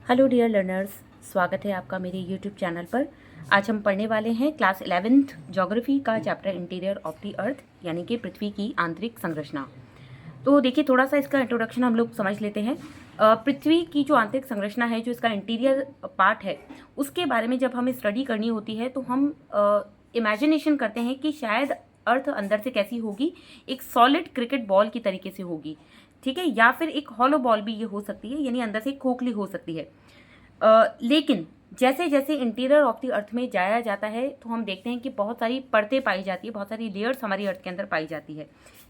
Hello dear learners, स्वागत है आपका मेरे यूट्यूब चैनल पर। आज हम पढ़ने वाले हैं क्लास 11th ज्योग्राफी का चैप्टर इंटीरियर ऑफ द अर्थ, यानी कि पृथ्वी की आंतरिक संरचना। तो देखिए, थोड़ा सा इसका इंट्रोडक्शन हम लोग समझ लेते हैं। पृथ्वी की जो आंतरिक संरचना है, जो इसका इंटीरियर पार्ट है, उसके बारे में जब हमें स्टडी करनी होती है तो हम इमेजिनेशन करते हैं कि शायद अर्थ अंदर से कैसी होगी, एक सॉलिड क्रिकेट बॉल की तरीके से होगी, ठीक है, या फिर एक हॉलो बॉल भी ये हो सकती है, यानी अंदर से खोखली हो सकती है। लेकिन जैसे जैसे इंटीरियर ऑफ द अर्थ में जाया जाता है तो हम देखते हैं कि बहुत सारी परतें पाई जाती है, बहुत सारी लेयर्स हमारी अर्थ के अंदर पाई जाती है,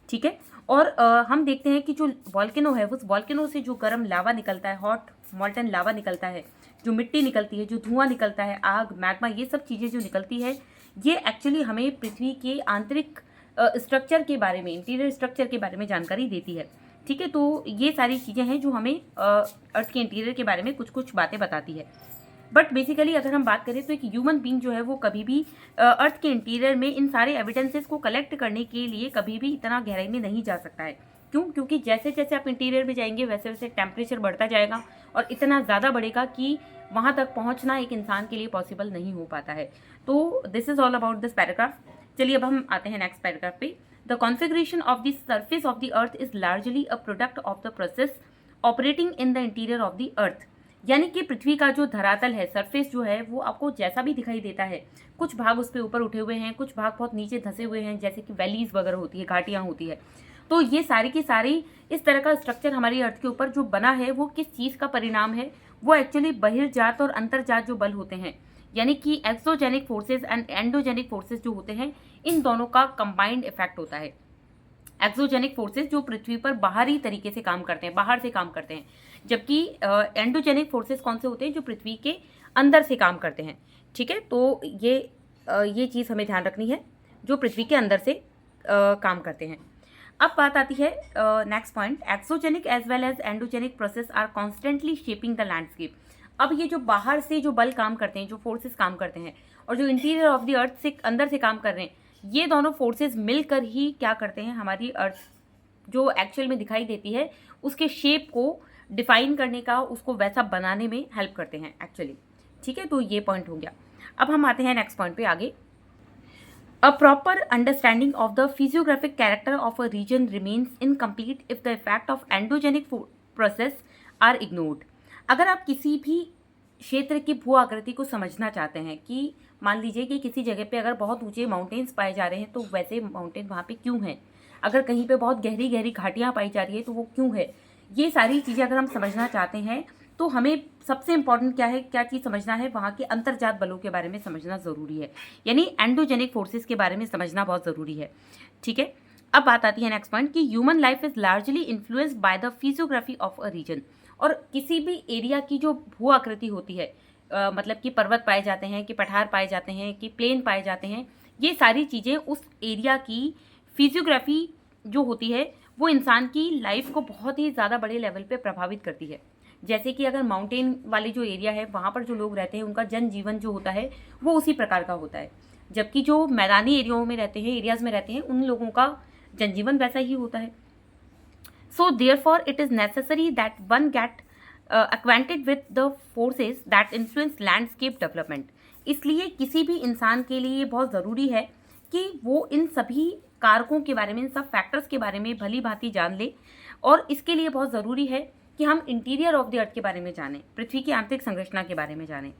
ठीक है। और हम देखते हैं कि जो वॉल्केनो है, उस वॉल्केनो से जो गर्म लावा निकलता है, हॉट मॉल्टन लावा निकलता है, जो मिट्टी निकलती है, जो धुआं निकलता है, आग, मैग्मा, ये सब चीज़ें जो निकलती है, ये एक्चुअली हमें पृथ्वी के आंतरिक स्ट्रक्चर के बारे में, इंटीरियर स्ट्रक्चर के बारे में जानकारी देती है, ठीक है। तो ये सारी चीज़ें हैं जो हमें अर्थ के इंटीरियर के बारे में कुछ कुछ बातें बताती है। बट बेसिकली अगर हम बात करें तो एक ह्यूमन बीइंग जो है वो कभी भी अर्थ के इंटीरियर में इन सारे एविडेंसेस को कलेक्ट करने के लिए कभी भी इतना गहराई में नहीं जा सकता है। क्यों? क्योंकि जैसे जैसे आप इंटीरियर में जाएंगे वैसे वैसे टेम्परेचर बढ़ता जाएगा और इतना ज़्यादा बढ़ेगा कि वहाँ तक पहुँचना एक इंसान के लिए पॉसिबल नहीं हो पाता है। तो this is all about this paragraph. चलिए अब हम आते हैं नेक्स्ट पैराग्राफ पे। The configuration of the surface of the earth is largely a product of the process operating in the interior of the अर्थ। यानी कि पृथ्वी का जो धरातल है, सरफेस जो है, वो आपको जैसा भी दिखाई देता है, कुछ भाग उस पर ऊपर उठे हुए हैं, कुछ भाग बहुत नीचे धंसे हुए हैं, जैसे कि वैलीज वगैरह होती है, घाटियाँ होती है। तो ये सारी की सारी इस तरह का स्ट्रक्चर हमारी अर्थ के ऊपर जो बना है वो किस चीज़ का परिणाम है? वो एक्चुअली बहिर्जात और अंतर्जात जो बल होते हैं, यानी कि exogenic forces and endogenic forces जो होते हैं, इन दोनों का कंबाइंड इफेक्ट होता है। एक्सोजेनिक फोर्सेस जो पृथ्वी पर बाहरी तरीके से काम करते हैं, बाहर से काम करते हैं, जबकि एंडोजेनिक फोर्सेस कौन से होते हैं? जो पृथ्वी के अंदर से काम करते हैं, ठीक है। तो ये चीज़ हमें ध्यान रखनी है, जो पृथ्वी के अंदर से काम करते हैं। अब बात आती है next point, exogenic as well as endogenic process are constantly shaping the landscape. अब ये जो बाहर से जो बल काम करते हैं, जो फोर्सेस काम करते हैं, और जो इंटीरियर ऑफ द अर्थ से अंदर से काम कर रहे हैं, ये दोनों फोर्सेस मिलकर ही क्या करते हैं? हमारी अर्थ जो एक्चुअल में दिखाई देती है उसके शेप को डिफाइन करने का, उसको वैसा बनाने में हेल्प करते हैं एक्चुअली, ठीक है। तो ये पॉइंट हो गया। अब हम आते हैं नेक्स्ट पॉइंट पे आगे। A proper understanding of the physiographic character of a region remains incomplete if the effect of endogenic process are ignored। अगर आप किसी भी क्षेत्र की भू आकृति को समझना चाहते हैं, कि मान लीजिए कि किसी जगह पे अगर बहुत ऊंचे माउंटेन्स पाए जा रहे हैं तो वैसे माउंटेन वहाँ पे क्यों हैं, अगर कहीं पे बहुत गहरी गहरी घाटियाँ पाई जा रही है तो वो क्यों है, ये सारी चीज़ें अगर हम समझना चाहते हैं तो हमें सबसे इंपॉर्टेंट क्या है, क्या चीज़ समझना है? वहाँ के अंतर्जात बलों के बारे में समझना ज़रूरी है, यानी एंडोजेनिक फोर्सेस के बारे में समझना बहुत ज़रूरी है, ठीक है। अब बात आती है नेक्स्ट पॉइंट कि human life is largely influenced by the physiography of a region. और किसी भी एरिया की जो भू आकृति होती है, मतलब कि पर्वत पाए जाते हैं, कि पठार पाए जाते हैं, कि प्लेन पाए जाते हैं, ये सारी चीज़ें उस एरिया की फिजियोग्राफी जो होती है वो इंसान की लाइफ को बहुत ही ज़्यादा बड़े लेवल पे प्रभावित करती है। जैसे कि अगर माउंटेन वाले जो एरिया है वहाँ पर जो लोग रहते हैं उनका जनजीवन जो होता है वो उसी प्रकार का होता है, जबकि जो मैदानी एरियाओं में रहते हैं, एरियाज़ में रहते हैं, उन लोगों का जनजीवन वैसा ही होता है। So therefore it is necessary that one get acquainted with the forces that influence landscape development। इसलिए किसी भी इंसान के लिए ये बहुत ज़रूरी है कि वो इन सभी कारकों के बारे में, इन सब फैक्टर्स के बारे में भली भांति जान ले, और इसके लिए बहुत ज़रूरी है कि हम इंटीरियर ऑफ द अर्थ के बारे में जानें, पृथ्वी की आंतरिक संरचना के बारे में जानें।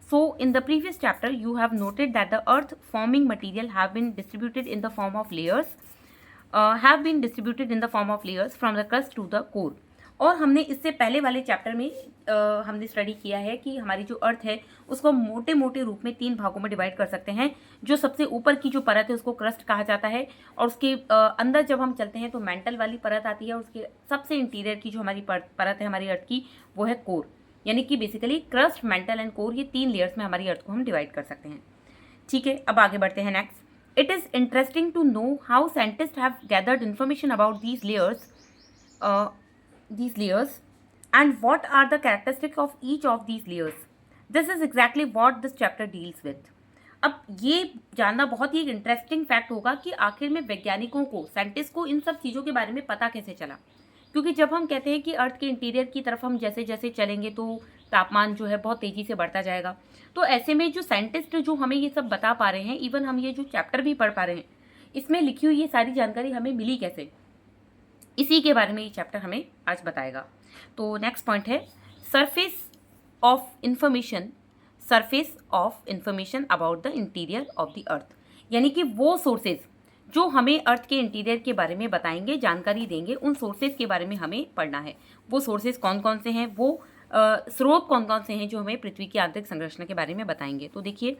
So in the previous chapter you have noted that the earth forming material have been distributed in the form of layers, from the crust to the core. और हमने इससे पहले वाले चैप्टर में हमने स्टडी किया है कि हमारी जो अर्थ है उसको मोटे मोटे रूप में 3 भागों में डिवाइड कर सकते हैं। जो सबसे ऊपर की जो परत है उसको क्रस्ट कहा जाता है, और उसके अंदर जब हम चलते हैं तो मेंटल वाली परत आती है, और उसके सबसे इंटीरियर की जो हमारी परत है हमारी अर्थ की, वो है कोर। यानी कि basically crust, mental and core, ये 3 लेयर्स में हमारी अर्थ को हम डिवाइड कर सकते हैं, ठीक है। अब आगे बढ़ते हैं next. It is interesting to know how scientist have gathered information about these layers and what are the characteristics of each of these layers। This is exactly what this chapter deals with। अब ये जानना बहुत ही interesting fact होगा कि आखिर में वैज्ञानिकों को, साइंटिस्ट को इन सब चीज़ों के बारे में पता कैसे चला। क्योंकि जब हम कहते हैं कि अर्थ के इंटीरियर की तरफ हम जैसे जैसे चलेंगे तो तापमान जो है बहुत तेज़ी से बढ़ता जाएगा। तो ऐसे में जो साइंटिस्ट जो हमें ये सब बता पा रहे हैं, इवन हम ये जो चैप्टर भी पढ़ पा रहे हैं, इसमें लिखी हुई ये सारी जानकारी हमें मिली कैसे, इसी के बारे में ये चैप्टर हमें आज बताएगा। तो नेक्स्ट पॉइंट है surface of information, surface of information about the interior of the अर्थ, यानी कि वो सोर्सेज जो हमें अर्थ के इंटीरियर के बारे में बताएंगे, जानकारी देंगे, उन सोर्सेज के बारे में हमें पढ़ना है। वो सोर्सेज कौन कौन से हैं, वो स्रोत कौन कौन से हैं जो हमें पृथ्वी की आंतरिक संरचना के बारे में बताएंगे। तो देखिए,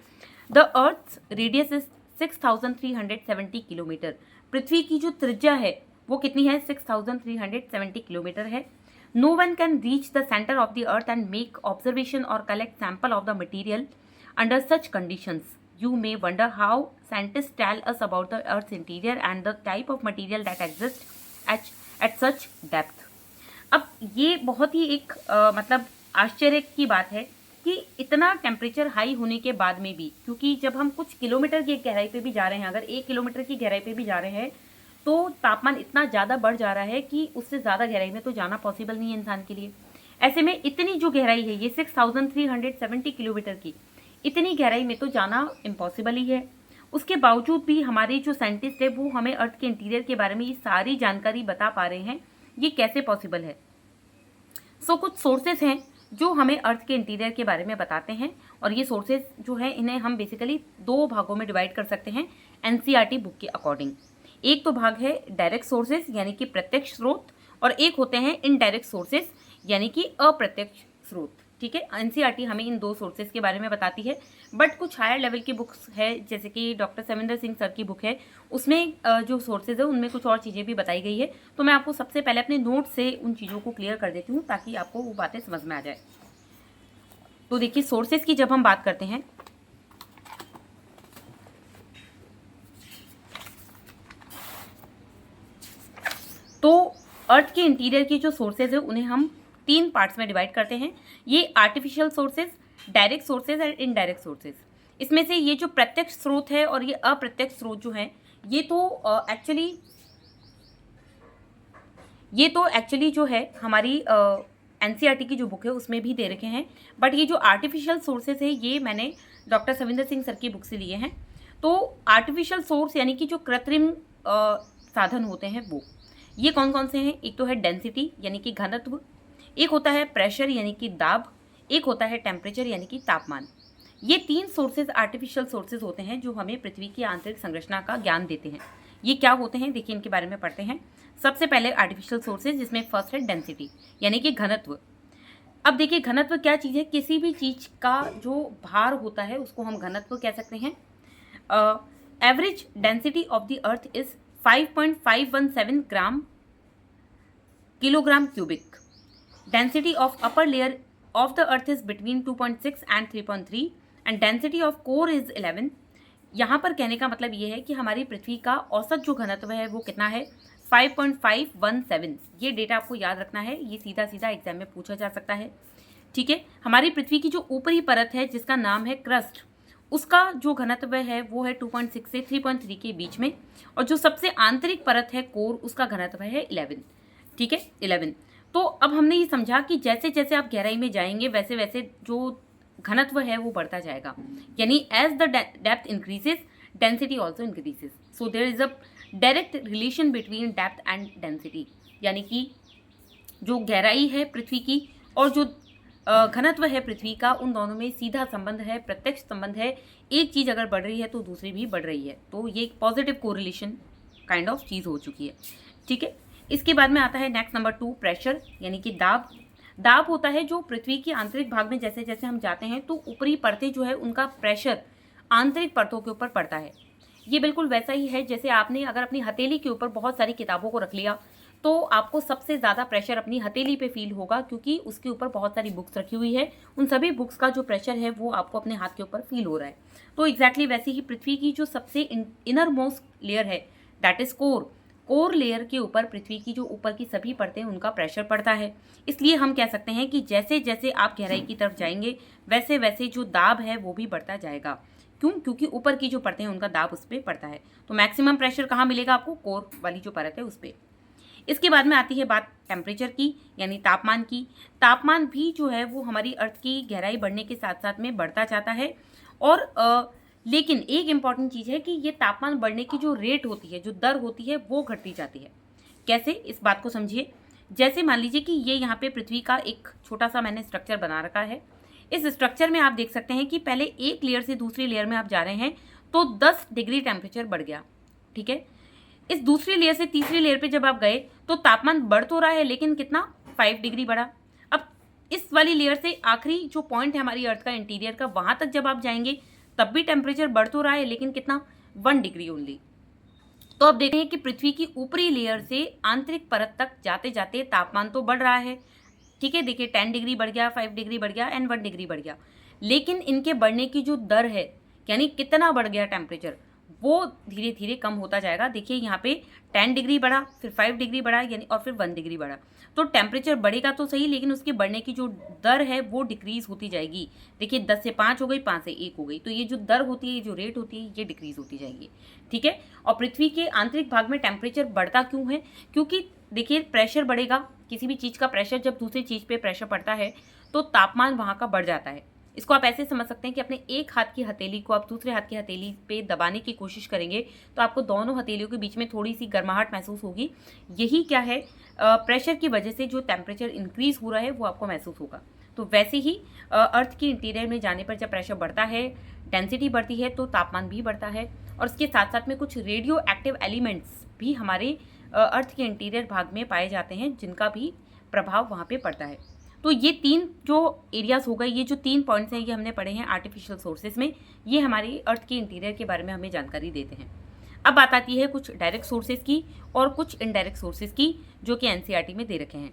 the earth radius is 6370 kilometre. पृथ्वी की जो त्रिज्या है वो कितनी है, 6370 किलोमीटर है। No one can reach the centre of the earth and make observation और collect sample of the material under such conditions. You may wonder how scientists tell us about the Earth's interior and the type of material that exists at such depth. अब ये बहुत ही एक मतलब आश्चर्य की बात है कि इतना टेम्परेचर हाई होने के बाद में भी, क्योंकि जब हम कुछ किलोमीटर की गहराई पे भी जा रहे हैं, अगर 1 किलोमीटर की गहराई पे भी जा रहे हैं, तो तापमान इतना ज़्यादा बढ़ जा रहा है कि उससे ज़्यादा गहराई में तो जाना पॉसिबल नहीं है इंसान के लिए। ऐसे में इतनी जो गहराई है, ये 6370 किलोमीटर की, इतनी गहराई में तो जाना इम्पॉसिबल ही है। उसके बावजूद भी हमारे जो साइंटिस्ट है वो हमें अर्थ के इंटीरियर के बारे में ये सारी जानकारी बता पा रहे हैं। ये कैसे पॉसिबल है? कुछ सोर्सेज हैं जो हमें अर्थ के इंटीरियर के बारे में बताते हैं, और ये सोर्सेज जो हैं इन्हें हम बेसिकली 2 भागों में डिवाइड कर सकते हैं एनसीईआरटी बुक के अकॉर्डिंग। एक तो भाग है डायरेक्ट सोर्सेज यानी कि प्रत्यक्ष स्रोत, और एक होते हैं इनडायरेक्ट सोर्सेज यानी कि अप्रत्यक्ष स्रोत। ठीक है, एनसीईआरटी हमें इन 2 सोर्सेज के बारे में बताती है, बट कुछ हायर लेवल की बुक्स है जैसे कि डॉक्टर सविंदर सिंह सर की बुक है, उसमें जो सोर्सेज है उनमें कुछ और चीज़ें भी बताई गई है। तो मैं आपको सबसे पहले अपने नोट से उन चीज़ों को क्लियर कर देती हूँ ताकि आपको वो बातें समझ में आ जाए। तो देखिए, सोर्सेज की जब हम बात करते हैं तो अर्थ के इंटीरियर की जो सोर्सेज है उन्हें हम 3 पार्ट्स में डिवाइड करते हैं। ये आर्टिफिशियल सोर्सेज, डायरेक्ट सोर्सेज और इनडायरेक्ट सोर्सेज। इसमें से ये जो प्रत्यक्ष स्रोत है और ये अप्रत्यक्ष स्रोत जो हैं, ये तो एक्चुअली जो है हमारी एनसीईआरटी की जो बुक है उसमें भी दे रखे हैं, बट ये जो आर्टिफिशियल सोर्सेज है ये मैंने डॉक्टर सविंदर सिंह सर की बुक से लिए हैं। तो आर्टिफिशियल सोर्स यानी कि जो कृत्रिम साधन होते हैं वो ये कौन कौन से हैं? एक तो है डेंसिटी यानी कि घनत्व, एक होता है प्रेशर यानी कि दाब, एक होता है टेम्परेचर यानी कि तापमान। ये 3 सोर्सेज आर्टिफिशियल सोर्सेज होते हैं जो हमें पृथ्वी की आंतरिक संरचना का ज्ञान देते हैं। ये क्या होते हैं, देखिए इनके बारे में पढ़ते हैं। सबसे पहले आर्टिफिशियल सोर्सेज, जिसमें फर्स्ट है डेंसिटी यानी कि घनत्व। अब देखिए, घनत्व क्या चीज़ है? किसी भी चीज़ का जो भार होता है उसको हम घनत्व कह सकते हैं। Average density of the earth is 5.517 gram kilogram cubic. Density of upper layer of the earth is between 2.6 and 3.3 and density of core is 11. यहाँ पर कहने का मतलब ये है कि हमारी पृथ्वी का औसत जो घनत्व है वो कितना है, 5.517। ये डेटा आपको याद रखना है, ये सीधा सीधा एग्जाम में पूछा जा सकता है। ठीक है, हमारी पृथ्वी की जो ऊपरी परत है जिसका नाम है क्रस्ट, उसका जो घनत्व है वो है 2.6 से 3.3 के बीच में, और जो सबसे आंतरिक परत है कोर, उसका घनत्व है 11। ठीक है, 11। तो अब हमने ये समझा कि जैसे जैसे आप गहराई में जाएंगे वैसे वैसे जो घनत्व है वो बढ़ता जाएगा, यानी as the depth increases density also increases. So there is a direct relation between depth and density, यानी कि जो गहराई है पृथ्वी की और जो घनत्व है पृथ्वी का, उन दोनों में सीधा संबंध है, प्रत्यक्ष संबंध है। एक चीज़ अगर बढ़ रही है तो दूसरी भी बढ़ रही है, तो ये एक पॉजिटिव कोरिलेशन काइंड ऑफ चीज़ हो चुकी है। ठीक है, इसके बाद में आता है नेक्स्ट नंबर 2 प्रेशर यानी कि दाब। दाब होता है जो पृथ्वी के आंतरिक भाग में जैसे जैसे हम जाते हैं तो ऊपरी परतें जो है उनका प्रेशर आंतरिक परतों के ऊपर पड़ता है। ये बिल्कुल वैसा ही है जैसे आपने अगर अपनी हथेली के ऊपर बहुत सारी किताबों को रख लिया तो आपको सबसे ज़्यादा प्रेशर अपनी हथेली पे फील होगा, क्योंकि उसके ऊपर बहुत सारी बुक्स रखी हुई है। उन सभी बुक्स का जो प्रेशर है वो आपको अपने हाथ के ऊपर फील हो रहा है। तो एग्जैक्टली वैसे ही पृथ्वी की जो सबसे इनर मोस्ट लेयर है, दैट इज कोर लेयर के ऊपर पृथ्वी की जो ऊपर की सभी परतें उनका प्रेशर पड़ता है। इसलिए हम कह सकते हैं कि जैसे जैसे आप गहराई की तरफ जाएंगे वैसे वैसे जो दाब है वो भी बढ़ता जाएगा। क्यों? क्योंकि ऊपर की जो परतें हैं उनका दाब उस पर पड़ता है। तो मैक्सिमम प्रेशर कहाँ मिलेगा आपको? कोर वाली जो परत है उस पर। इसके बाद में आती है बात टेम्परेचर की, यानी तापमान की। तापमान भी जो है वो हमारी अर्थ की गहराई बढ़ने के साथ साथ में बढ़ता जाता है। और लेकिन एक इम्पॉर्टेंट चीज़ है कि ये तापमान बढ़ने की जो रेट होती है, जो दर होती है, वो घटती जाती है। कैसे, इस बात को समझिए। जैसे मान लीजिए कि ये यहाँ पे पृथ्वी का एक छोटा सा मैंने स्ट्रक्चर बना रखा है। इस स्ट्रक्चर में आप देख सकते हैं कि पहले एक लेयर से दूसरी लेयर में आप जा रहे हैं तो 10 डिग्री टेम्परेचर बढ़ गया, ठीक है। इस दूसरी लेयर से तीसरी लेयर पे जब आप गए तो तापमान बढ़ तो रहा है, लेकिन कितना, 5 डिग्री बढ़ा। अब इस वाली लेयर से आखिरी जो पॉइंट है हमारी अर्थ का इंटीरियर का, वहां तक जब आप जाएंगे तब भी टेम्परेचर बढ़ तो रहा है, लेकिन कितना, 1 डिग्री ओनली। तो अब देखते हैं कि पृथ्वी की ऊपरी लेयर से आंतरिक परत तक जाते जाते तापमान तो बढ़ रहा है, ठीक है। देखिए 10 डिग्री बढ़ गया, 5 डिग्री बढ़ गया एंड 1 डिग्री बढ़ गया, लेकिन इनके बढ़ने की जो दर है, यानी कितना बढ़ गया टेम्परेचर, वो धीरे धीरे कम होता जाएगा। देखिए यहाँ पे 10 डिग्री बढ़ा, फिर 5 डिग्री बढ़ा, यानी और फिर 1 डिग्री बढ़ा। तो टेम्परेचर बढ़ेगा तो सही, लेकिन उसके बढ़ने की जो दर है वो डिक्रीज होती जाएगी। देखिए 10 से 5 हो गई, 5 से 1 हो गई, तो ये जो दर होती है, जो रेट होती है, ये डिक्रीज होती जाएगी, ठीक है। और पृथ्वी के आंतरिक भाग में टेम्परेचर बढ़ता क्यों है? क्योंकि देखिए प्रेशर बढ़ेगा, किसी भी चीज़ का प्रेशर जब दूसरी चीज़ पे प्रेशर पड़ता है तो तापमान वहाँ का बढ़ जाता है। इसको आप ऐसे समझ सकते हैं कि अपने एक हाथ की हथेली को आप दूसरे हाथ की हथेली पे दबाने की कोशिश करेंगे तो आपको दोनों हथेलियों के बीच में थोड़ी सी गर्माहट महसूस होगी। यही क्या है, प्रेशर की वजह से जो टेम्परेचर इंक्रीज हो रहा है वो आपको महसूस होगा। तो वैसे ही अर्थ की इंटीरियर में जाने पर जब प्रेशर बढ़ता है, डेंसिटी बढ़ती है, तो तापमान भी बढ़ता है। और इसके साथ साथ में कुछ रेडियो एक्टिव एलिमेंट्स भी हमारे अर्थ के इंटीरियर भाग में पाए जाते हैं, जिनका भी प्रभाव वहाँ पे पड़ता है। तो ये 3 जो एरियाज हो गए, ये जो 3 पॉइंट्स हैं, ये हमने पढ़े हैं आर्टिफिशियल सोर्सेज में। ये हमारी अर्थ के इंटीरियर के बारे में हमें जानकारी देते हैं। अब बात आती है कुछ डायरेक्ट सोर्सेज की और कुछ इनडायरेक्ट सोर्सेज की, जो कि एनसीईआरटी में दे रखे हैं।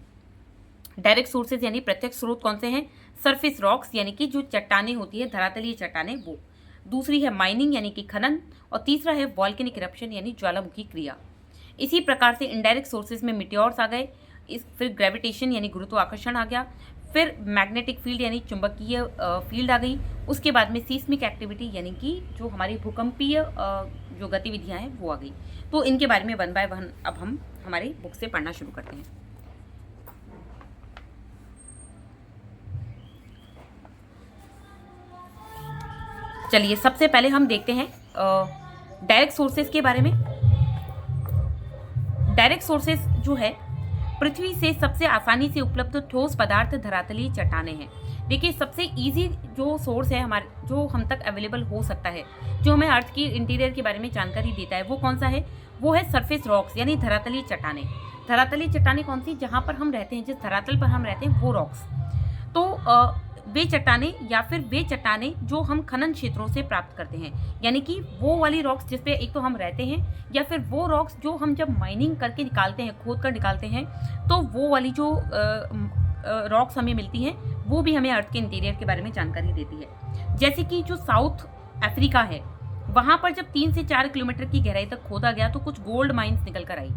डायरेक्ट सोर्सेज यानी प्रत्यक्ष स्रोत कौन से हैं? सरफेस रॉक्स, यानी कि जो चट्टानें होती है, धरातलीय चट्टानें, वो। दूसरी है माइनिंग, यानी कि खनन। और तीसरा है वॉल्केनिक इरप्शन, यानी ज्वालामुखी क्रिया। इसी प्रकार से इनडायरेक्ट सोर्सेज में मिट्योर्स आ गए, फिर ग्रेविटेशन यानी गुरुत्वाकर्षण आ गया, फिर मैग्नेटिक फील्ड यानी चुंबकीय फील्ड आ गई। उसके बाद में सीस्मिक एक्टिविटी, यानी कि जो हमारी भूकंपीय जो गतिविधियां हैं वो आ गई। तो इनके बारे में 1 बाय 1 अब हम हमारी बुक से पढ़ना शुरू करते हैं। चलिए सबसे पहले हम देखते हैं डायरेक्ट सोर्सेज के बारे में। डायरेक्ट सोर्सेज जो है, पृथ्वी से सबसे आसानी से उपलब्ध ठोस पदार्थ धरातलीय चट्टानें हैं। देखिए सबसे इजी जो सोर्स है हमारे, जो हम तक अवेलेबल हो सकता है, जो हमें अर्थ की इंटीरियर के बारे में जानकारी देता है, वो कौन सा है? वो है सरफेस रॉक्स, यानी धरातलीय चट्टानें। धरातलीय चट्टानें कौन सी? जहाँ पर हम रहते हैं, जिस धरातल पर हम रहते हैं, वो रॉक्स। तो वे चट्टानें या फिर वे चट्टानें जो हम खनन क्षेत्रों से प्राप्त करते हैं, यानी कि वो वाली रॉक्स जिस पे एक तो हम रहते हैं, या फिर वो रॉक्स जो हम जब माइनिंग करके निकालते हैं, खोद कर निकालते हैं, तो वो वाली जो रॉक्स हमें मिलती हैं, वो भी हमें अर्थ के इंटीरियर के बारे में जानकारी देती है। जैसे कि जो साउथ अफ्रीका है, वहाँ पर जब 3 से 4 किलोमीटर की गहराई तक खोदा गया तो कुछ गोल्ड माइन्स निकल कर आई,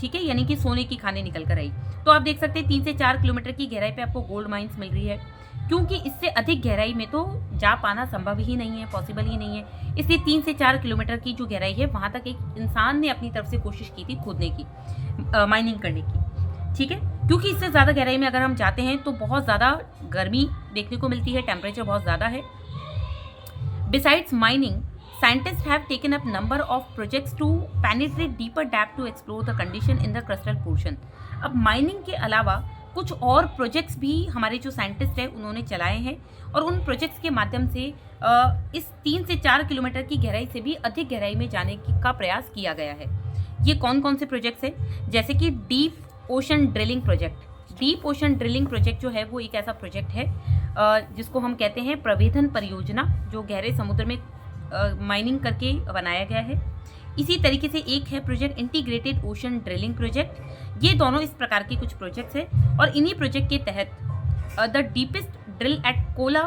ठीक है, यानी कि सोने की खानें निकल कर आई। तो आप देख सकते हैं 3 से 4 किलोमीटर की गहराई पे आपको गोल्ड माइन्स मिल रही है, क्योंकि इससे अधिक गहराई में तो जा पाना संभव ही नहीं है, पॉसिबल ही नहीं है। इसलिए 3 से 4 किलोमीटर की जो गहराई है, वहाँ तक एक इंसान ने अपनी तरफ से कोशिश की थी खोदने की, माइनिंग करने की, ठीक है। क्योंकि इससे ज़्यादा गहराई में अगर हम जाते हैं तो बहुत ज़्यादा गर्मी देखने को मिलती है, टेम्परेचर बहुत ज़्यादा है। Besides mining, scientists have taken up number of projects to penetrate deeper depth to explore the condition in the crustal portion। अब माइनिंग के अलावा कुछ और प्रोजेक्ट्स भी हमारे जो साइंटिस्ट हैं उन्होंने चलाए हैं, और उन प्रोजेक्ट्स के माध्यम से इस 3 से 4 किलोमीटर की गहराई से भी अधिक गहराई में जाने का प्रयास किया गया है। ये कौन कौन से प्रोजेक्ट्स हैं? जैसे कि deep ocean drilling project. Deep ocean drilling project जो है वो एक ऐसा प्रोजेक्ट है जिसको हम कहते हैं प्रवेधन परियोजना, जो गहरे समुद्र में माइनिंग करके बनाया गया है। इसी तरीके से एक है project integrated ocean drilling project. ये दोनों इस प्रकार के कुछ प्रोजेक्ट्स हैं, और इन्हीं प्रोजेक्ट के तहत the deepest drill at Kola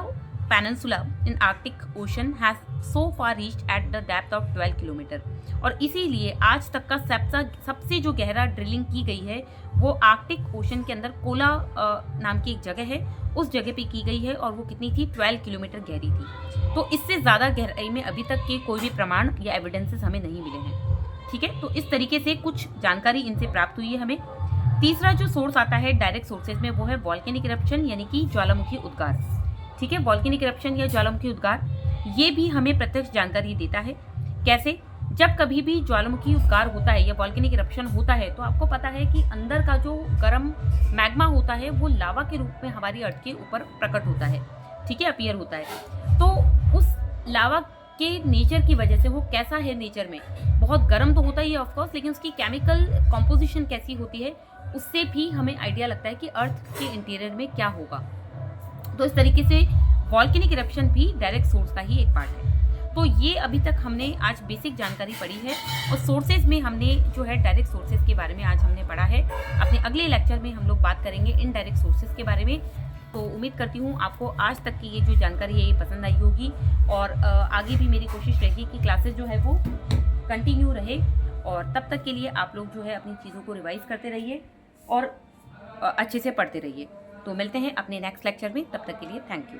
Peninsula in Arctic Ocean has so far reached at the depth of 12 kilometre. और इसीलिए आज तक का सबसे जो गहरा ड्रिलिंग की गई है वो आर्कटिक ओशन के अंदर कोला नाम की एक जगह है, उस जगह पे की गई है, और वो कितनी थी? 12 किलोमीटर गहरी थी। तो इससे ज़्यादा गहराई में अभी तक के कोई भी प्रमाण या एविडेंसेस हमें नहीं मिले हैं, ठीक है। तो इस तरीके से कुछ जानकारी इनसे प्राप्त हुई है हमें। तीसरा जो सोर्स आता है डायरेक्ट सोर्सेज में वो है वॉल्केनिक इरप्शन यानी कि ज्वालामुखी उद्गार। ठीक है, वॉल्केनिक इरप्शन या ज्वालामुखी उद्गार ये भी हमें प्रत्यक्ष जानकारी देता है। कैसे? जब कभी भी ज्वालामुखी उद्गार होता है या वॉल्केनिक इरप्शन होता है तो आपको पता है कि अंदर का जो गर्म मैग्मा होता है वो लावा के रूप में हमारी अर्थ के ऊपर प्रकट होता है, ठीक है, अपीयर होता है। तो उस लावा के नेचर की वजह से वो कैसा है नेचर में, बहुत गर्म तो होता ही है ऑफकोर्स, लेकिन उसकी केमिकल कॉम्पोजिशन कैसी होती है उससे भी हमें आइडिया लगता है कि अर्थ के इंटीरियर में क्या होगा। तो इस तरीके से वॉल्केनिक इरप्शन भी डायरेक्ट सोर्स का ही एक पार्ट है। तो ये अभी तक हमने आज बेसिक जानकारी पढ़ी है और सोर्सेज में हमने जो है डायरेक्ट सोर्सेज के बारे में आज हमने पढ़ा है। अपने अगले लेक्चर में हम लोग बात करेंगे इनडायरेक्ट सोर्सेज के बारे में। तो उम्मीद करती हूँ आपको आज तक की ये जो जानकारी है ये पसंद आई होगी और आगे भी मेरी कोशिश रहेगी कि क्लासेस जो है वो कंटिन्यू रहे। और तब तक के लिए आप लोग जो है अपनी चीज़ों को रिवाइज करते रहिए और अच्छे से पढ़ते रहिए। तो मिलते हैं अपने नेक्स्ट लेक्चर में, तब तक के लिए थैंक यू।